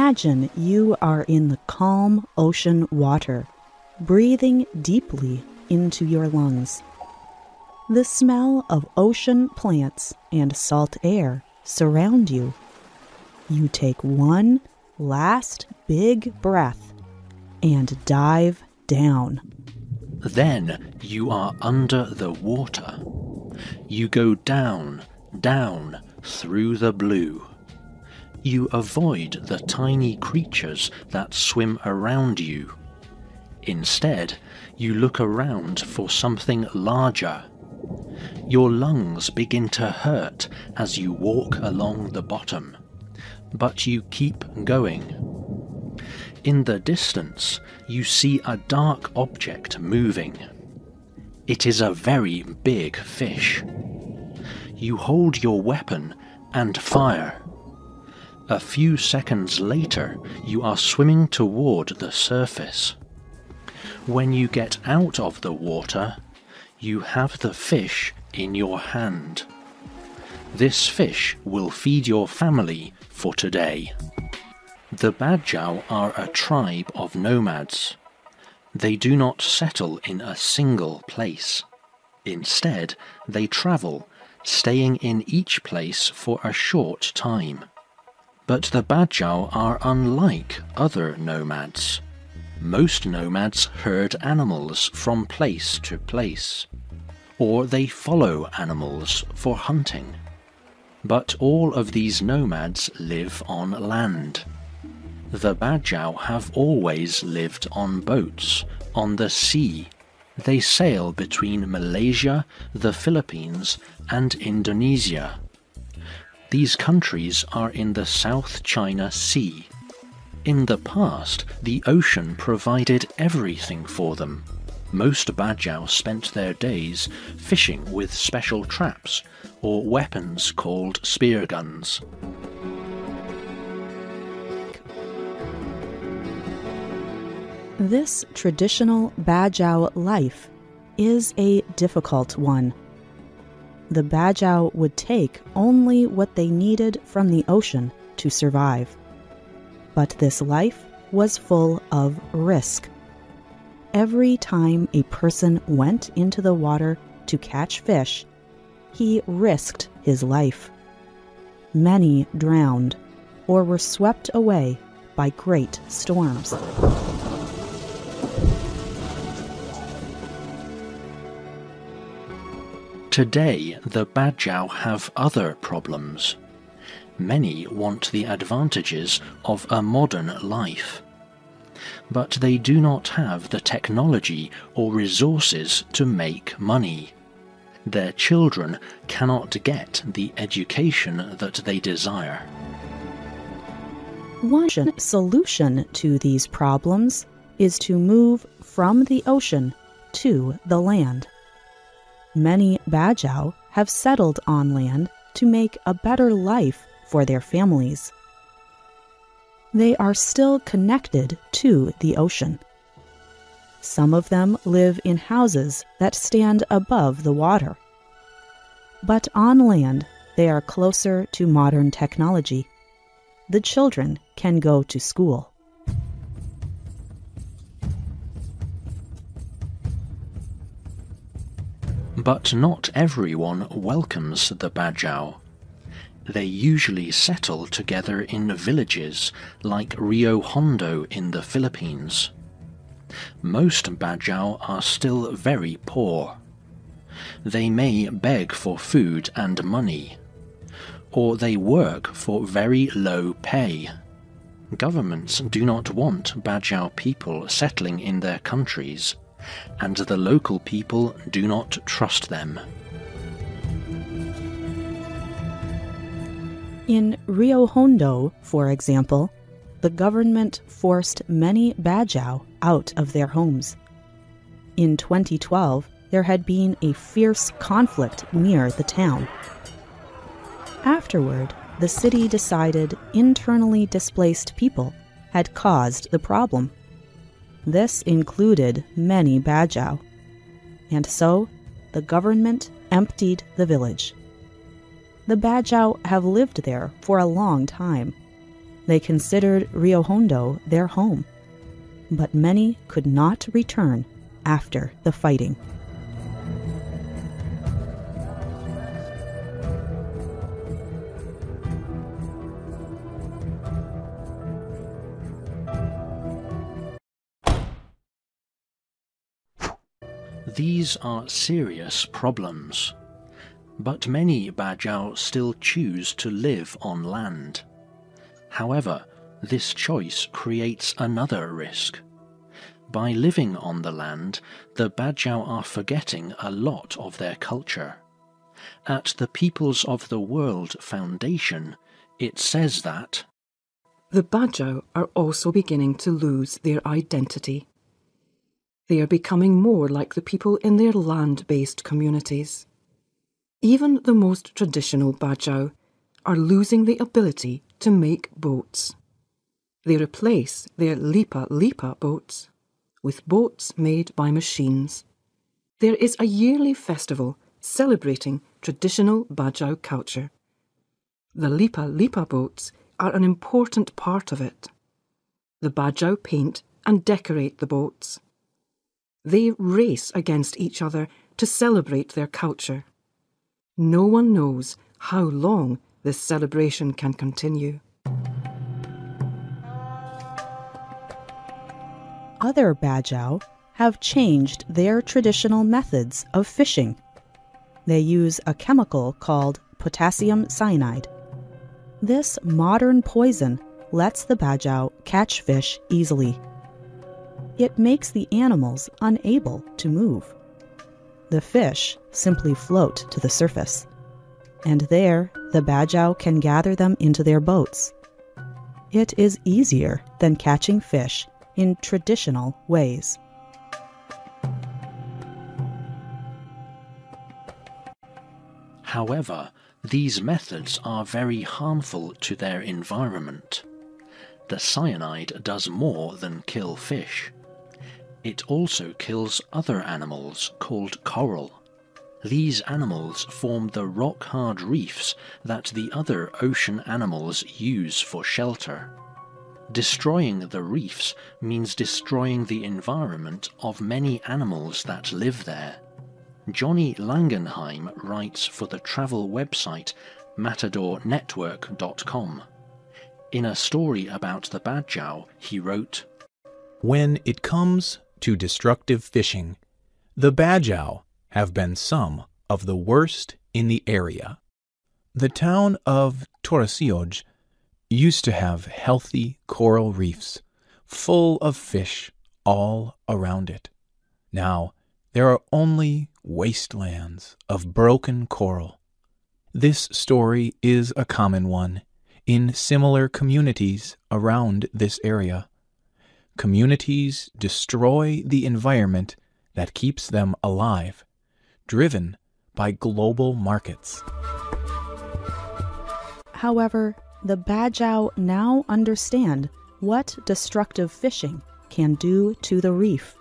Imagine you are in the calm ocean water, breathing deeply into your lungs. The smell of ocean plants and salt air surround you. You take one last big breath and dive down. Then you are under the water. You go down, down through the blue. You avoid the tiny creatures that swim around you. Instead, you look around for something larger. Your lungs begin to hurt as you walk along the bottom, but you keep going. In the distance, you see a dark object moving. It is a very big fish. You hold your weapon and fire. A few seconds later, you are swimming toward the surface. When you get out of the water, you have the fish in your hand. This fish will feed your family for today. The Bajau are a tribe of nomads. They do not settle in a single place. Instead, they travel, staying in each place for a short time. But the Bajau are unlike other nomads. Most nomads herd animals from place to place, or they follow animals for hunting. But all of these nomads live on land. The Bajau have always lived on boats, on the sea. They sail between Malaysia, the Philippines, and Indonesia. These countries are in the South China Sea. In the past, the ocean provided everything for them. Most Bajau spent their days fishing with special traps or weapons called spear guns. This traditional Bajau life is a difficult one. The Bajau would take only what they needed from the ocean to survive. But this life was full of risk. Every time a person went into the water to catch fish, he risked his life. Many drowned or were swept away by great storms. Today, the Bajau have other problems. Many want the advantages of a modern life. But they do not have the technology or resources to make money. Their children cannot get the education that they desire. One solution to these problems is to move from the ocean to the land. Many Bajau have settled on land to make a better life for their families. They are still connected to the ocean. Some of them live in houses that stand above the water. But on land, they are closer to modern technology. The children can go to school. But not everyone welcomes the Bajau. They usually settle together in villages like Rio Hondo in the Philippines. Most Bajau are still very poor. They may beg for food and money, or they work for very low pay. Governments do not want Bajau people settling in their countries, and the local people do not trust them. In Rio Hondo, for example, the government forced many Bajau out of their homes. In 2012, there had been a fierce conflict near the town. Afterward, the city decided internally displaced people had caused the problem. This included many Bajau, and so the government emptied the village. The Bajau have lived there for a long time. They considered Rio Hondo their home, but many could not return after the fighting. These are serious problems, but many Bajau still choose to live on land. However, this choice creates another risk. By living on the land, the Bajau are forgetting a lot of their culture. At the Peoples of the World Foundation, it says that the Bajau are also beginning to lose their identity. They are becoming more like the people in their land-based communities. Even the most traditional Bajau are losing the ability to make boats. They replace their lipa-lipa boats with boats made by machines. There is a yearly festival celebrating traditional Bajau culture. The lipa-lipa boats are an important part of it. The Bajau paint and decorate the boats. They race against each other to celebrate their culture. No one knows how long this celebration can continue. Other Bajau have changed their traditional methods of fishing. They use a chemical called potassium cyanide. This modern poison lets the Bajau catch fish easily. It makes the animals unable to move. The fish simply float to the surface, and there the Bajau can gather them into their boats. It is easier than catching fish in traditional ways. However, these methods are very harmful to their environment. The cyanide does more than kill fish. It also kills other animals called coral. These animals form the rock-hard reefs that the other ocean animals use for shelter. Destroying the reefs means destroying the environment of many animals that live there. Johnny Langenheim writes for the travel website matadornetwork.com. In a story about the Bajau, he wrote, "When it comes to destructive fishing, the Bajau have been some of the worst in the area. The town of Torosioj used to have healthy coral reefs, full of fish all around it. Now there are only wastelands of broken coral. This story is a common one in similar communities around this area. Communities destroy the environment that keeps them alive, driven by global markets." However, the Bajau now understand what destructive fishing can do to the reef.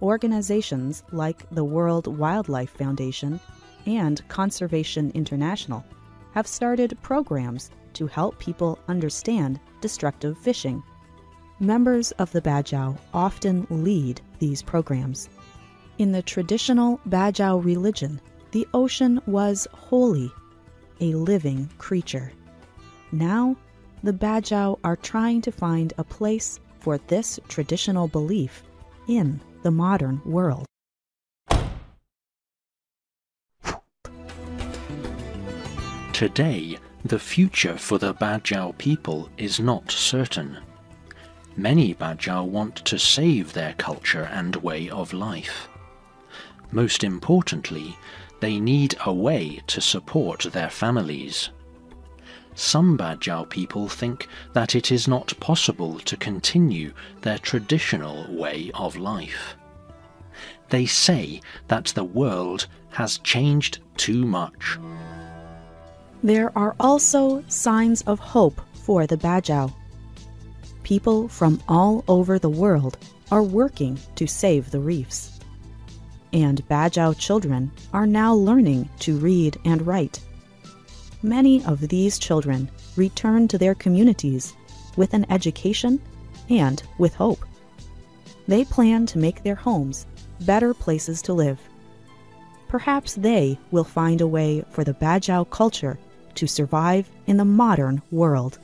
Organizations like the World Wildlife Foundation and Conservation International have started programs to help people understand destructive fishing. Members of the Bajau often lead these programs. In the traditional Bajau religion, the ocean was holy, a living creature. Now, the Bajau are trying to find a place for this traditional belief in the modern world. Today, the future for the Bajau people is not certain. Many Bajau want to save their culture and way of life. Most importantly, they need a way to support their families. Some Bajau people think that it is not possible to continue their traditional way of life. They say that the world has changed too much. There are also signs of hope for the Bajau. People from all over the world are working to save the reefs. And Bajau children are now learning to read and write. Many of these children return to their communities with an education and with hope. They plan to make their homes better places to live. Perhaps they will find a way for the Bajau culture to survive in the modern world.